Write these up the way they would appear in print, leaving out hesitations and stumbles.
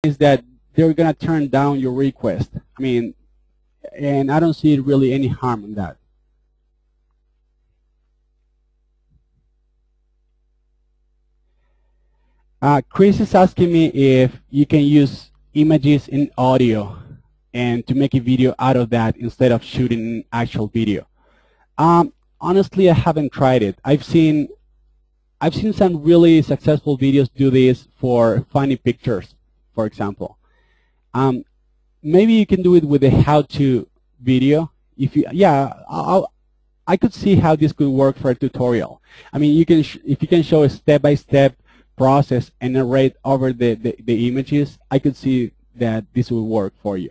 is that they're gonna turn down your request. I mean, and I don't see really any harm in that. Chris is asking me if you can use images in audio and to make a video out of that instead of shooting an actual video. Honestly, I haven't tried it. I've seen some really successful videos do this for funny pictures, for example. Maybe you can do it with a how-to video. If you, yeah, I could see how this could work for a tutorial. I mean, you can if you can show a step-by-step process and narrate over the images, I could see that this will work for you.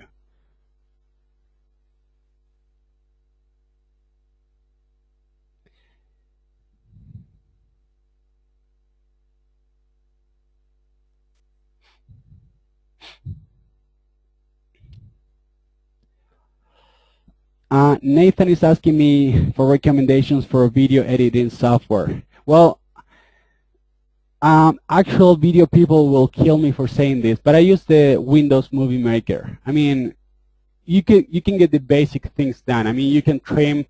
Nathan is asking me for recommendations for video editing software. Well, actual video people will kill me for saying this, but I use the Windows Movie Maker. I mean, you can get the basic things done. I mean, you can trim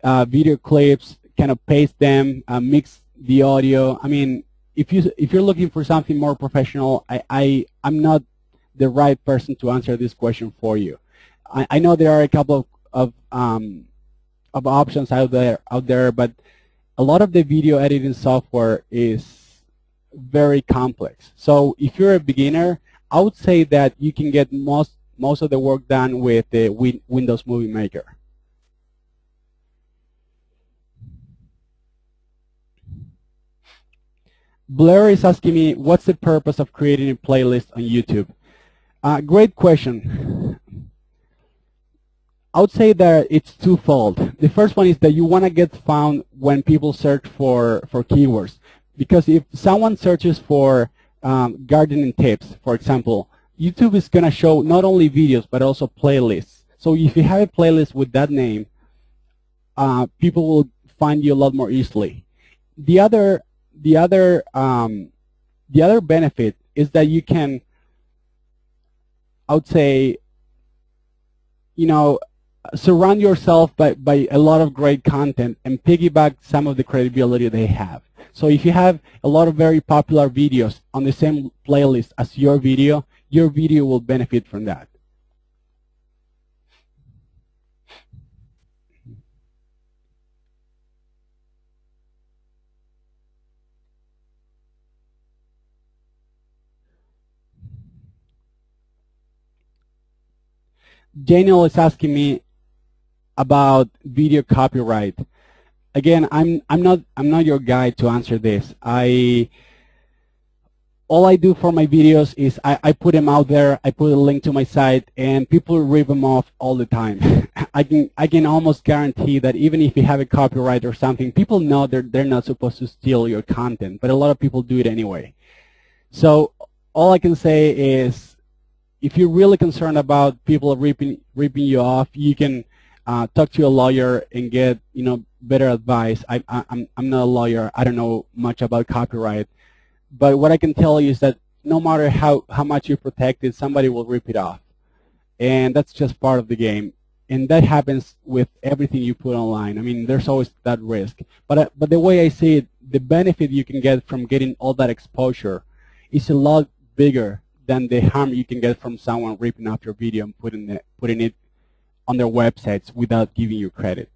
video clips, kind of paste them, mix the audio. I mean, if you're looking for something more professional, I'm not the right person to answer this question for you. I know there are a couple of options out there, but a lot of the video editing software is very complex. So if you're a beginner, I would say that you can get most of the work done with the Windows Movie Maker. Blair is asking me, what's the purpose of creating a playlist on YouTube? Great question. I would say that it's twofold. The first one is that you want to get found when people search for keywords. Because if someone searches for gardening tips, for example, YouTube is going to show not only videos but also playlists. So if you have a playlist with that name, people will find you a lot more easily. The other benefit is that you can, I would say, you know, surround yourself by a lot of great content and piggyback some of the credibility they have. So if you have a lot of very popular videos on the same playlist as your video will benefit from that. Daniel is asking me about video copyright. Again, I'm not your guy to answer this. All I do for my videos is I put them out there. I put a link to my site, and people rip them off all the time. I can almost guarantee that even if you have a copyright or something, people know they're not supposed to steal your content, but a lot of people do it anyway. So all I can say is, if you're really concerned about people ripping you off, you can talk to a lawyer and get better advice. I'm not a lawyer. I don't know much about copyright, but what I can tell you is that no matter how much you protect it, somebody will rip it off, and that's just part of the game. And that happens with everything you put online. I mean, there's always that risk. But the way I see it, the benefit you can get from getting all that exposure is a lot bigger than the harm you can get from someone ripping off your video and putting it on their websites without giving you credit.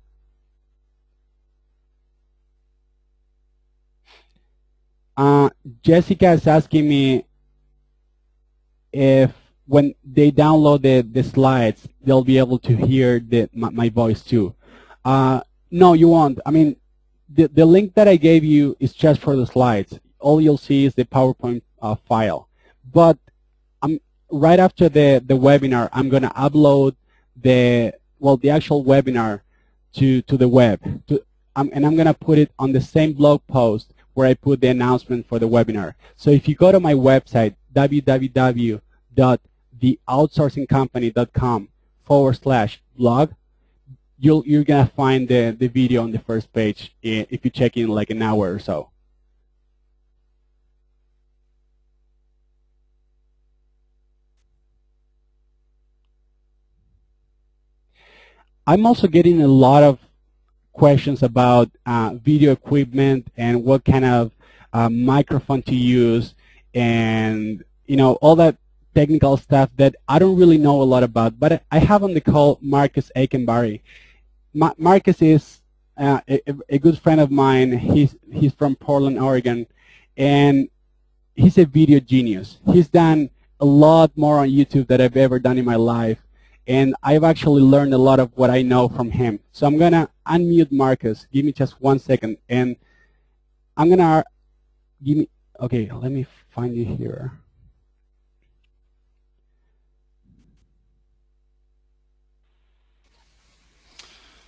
Jessica is asking me if when they download the slides, they'll be able to hear my voice too. No, you won't. I mean, the link that I gave you is just for the slides. All you'll see is the PowerPoint file. But right after the webinar, I'm going to upload the actual webinar to the web, and I'm going to put it on the same blog post where I put the announcement for the webinar. So if you go to my website, www.theoutsourcingcompany.com/blog, you're going to find the video on the first page if you check in like an hour or so. I'm also getting a lot of questions about video equipment and what kind of microphone to use, and all that technical stuff that I don't really know a lot about. But I have on the call Marcus Aikenberry. Marcus is a good friend of mine. He's from Portland, Oregon, and he's a video genius. He's done a lot more on YouTube than I've ever done in my life, and I've actually learned a lot of what I know from him. So I'm gonna unmute Marcus. Give me just 1 second, and I'm gonna okay, let me find you here.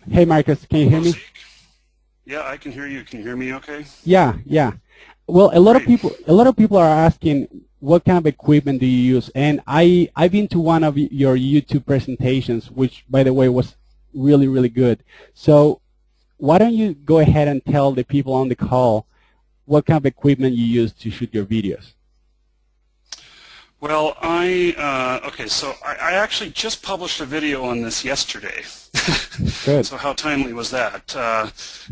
Hey Marcus, can you hear me? Yeah, I can hear you. Can you hear me okay? Yeah. Well, a lot of people are asking what kind of equipment do you use, and I've been to one of your YouTube presentations, which by the way was really good. So why don't you go ahead and tell the people on the call what kind of equipment you use to shoot your videos? Well, okay, so I actually just published a video on this yesterday. Good. So how timely was that?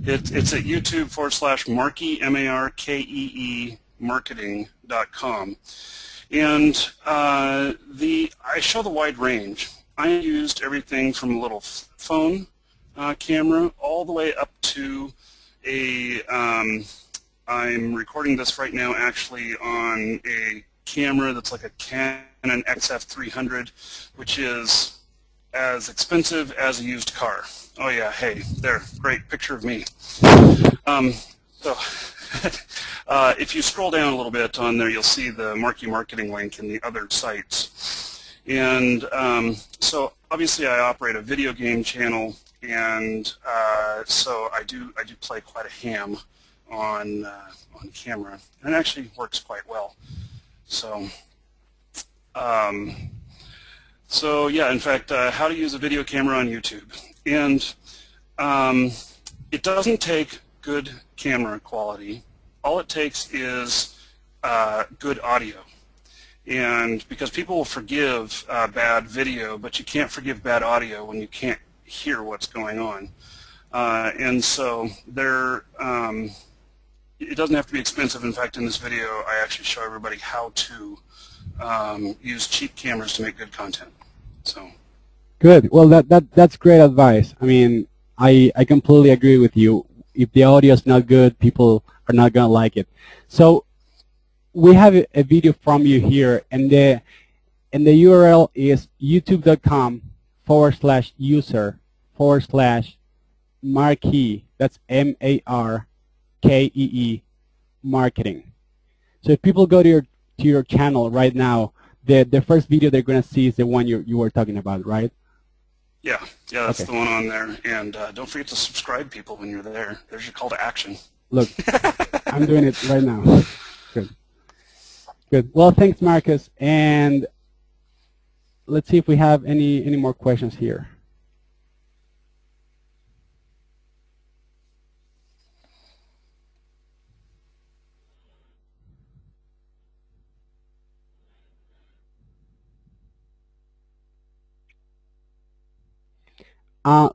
It's at YouTube/Markee, M-A-R-K-E-E, marketing.com. And I show the wide range. I used everything from a little phone camera all the way up to I'm recording this right now actually on a camera that's like a Canon XF300, which is as expensive as a used car. Oh yeah, hey, there, great picture of me. So if you scroll down a little bit on there, you'll see the Markee marketing link and the other sites. And so obviously I operate a video game channel, and so I do play quite a ham on camera, and it actually works quite well. So, so yeah, in fact, how to use a video camera on YouTube. And it doesn't take good camera quality. All it takes is good audio. And because people will forgive bad video, but you can't forgive bad audio when you can't hear what's going on. And so it doesn't have to be expensive. In fact, in this video, I actually show everybody how to use cheap cameras to make good content. So. Good. Well, that's great advice. I mean, I completely agree with you. If the audio is not good, people are not going to like it. So we have a video from you here, and the URL is youtube.com/user/Markee. That's M-A-R-K-E-E marketing. So if people go to your channel right now, the first video they're going to see is the one you were talking about, right? Yeah, that's okay. The one on there. And don't forget to subscribe, people, when you're there. There's your call to action. Look, I'm doing it right now. Good. Well, thanks, Marcus. And let's see if we have any more questions here.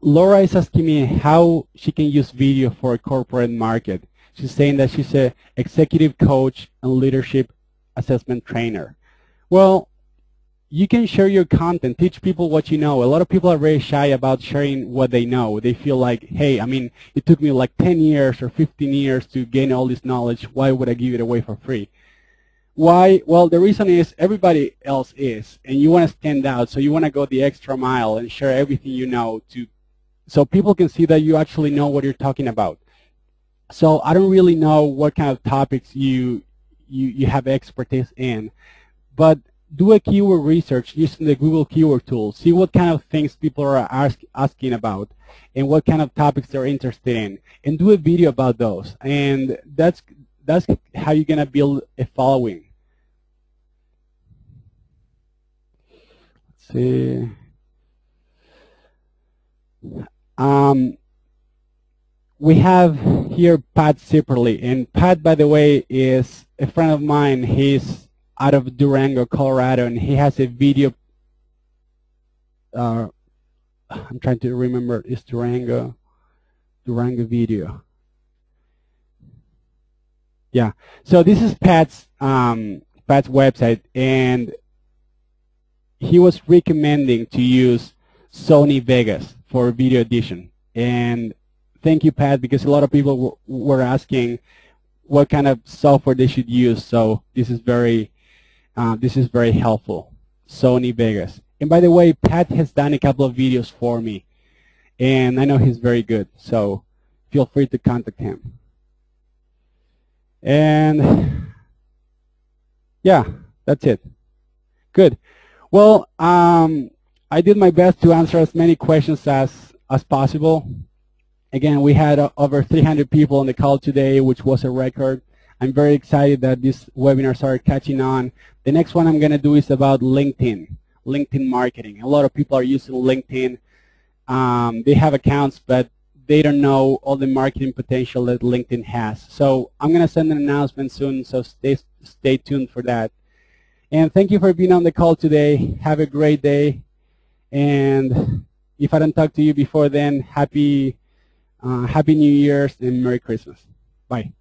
Laura is asking me how she can use video for a corporate market. She's saying that she's an executive coach and leadership assessment trainer. Well, you can share your content, teach people what you know. A lot of people are very shy about sharing what they know. They feel like, hey, I mean, it took me like 10 years or 15 years to gain all this knowledge. Why would I give it away for free? Why? Well, the reason is everybody else is, and you want to stand out, so you want to go the extra mile and share everything you know so people can see that you actually know what you're talking about. So I don't really know what kind of topics you have expertise in, but do a keyword research using the Google keyword tool. See what kind of things people are asking about and what kind of topics they're interested in, and do a video about those. And that's how you're going to build a following. See. We have here Pat Zipperly, and Pat, by the way, is a friend of mine. He's out of Durango, Colorado, and he has a video I'm trying to remember. It's Durango video. Yeah. So this is Pat's website, and he was recommending to use Sony Vegas for video edition. And thank you, Pat, because a lot of people were asking what kind of software they should use. So this is very helpful. Sony Vegas. And by the way, Pat has done a couple of videos for me, and I know he's very good. So feel free to contact him. And yeah, that's it. Good. Well, I did my best to answer as many questions as possible. Again, we had over 300 people on the call today, which was a record. I'm very excited that these webinars are catching on. The next one I'm going to do is about LinkedIn marketing. A lot of people are using LinkedIn. They have accounts, but they don't know all the marketing potential that LinkedIn has. So I'm going to send an announcement soon, so stay tuned for that. And thank you for being on the call today. Have a great day. And if I don't talk to you before then, Happy New Year's and Merry Christmas. Bye.